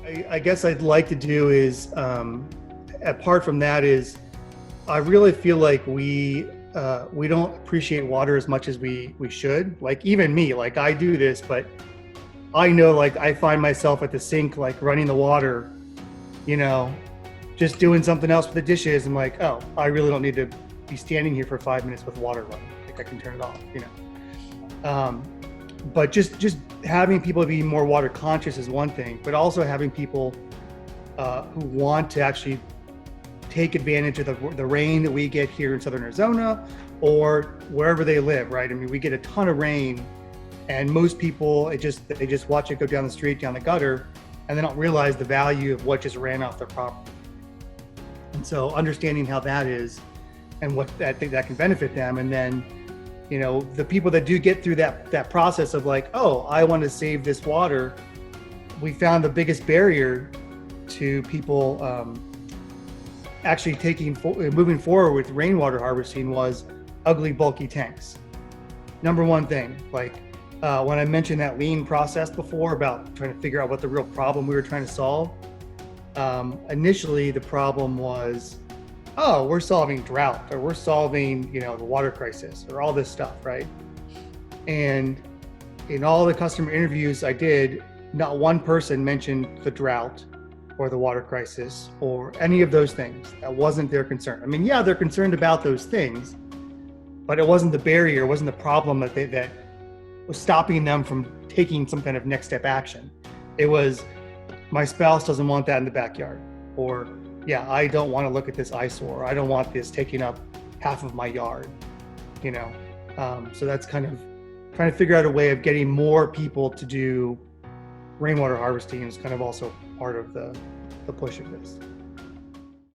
I guess I'd like to do is, apart from that, is I really feel like we don't appreciate water as much as we should. Like even me, like I do this, but I know like I find myself at the sink, like running the water, you know, just doing something else with the dishes. I'm like, oh, I really don't need to be standing here for 5 minutes with water running. Like I can turn it off, you know. But just having people be more water conscious is one thing, but also having people who want to actually take advantage of the rain that we get here in Southern Arizona or wherever they live, right? I mean, we get a ton of rain, and most people they just watch it go down the street, down the gutter, and they don't realize the value of what just ran off their property. And so understanding how that is and what I think that can benefit them, and then you know, the people that do get through that process of like, oh, I want to save this water, we found the biggest barrier to people actually moving forward with rainwater harvesting was ugly, bulky tanks. Number one thing, like when I mentioned that lean process before about trying to figure out what the real problem we were trying to solve, initially the problem was, oh, we're solving drought, or we're solving, you know, the water crisis, or all this stuff, right? And in all the customer interviews I did, not one person mentioned the drought or the water crisis or any of those things. That wasn't their concern. I mean, yeah, they're concerned about those things, but it wasn't the barrier, it wasn't the problem that was stopping them from taking some kind of next step action. It was, my spouse doesn't want that in the backyard, or yeah, I don't want to look at this eyesore. I don't want this taking up half of my yard, you know? So that's kind of trying to figure out a way of getting more people to do rainwater harvesting is kind of also part of the push of this.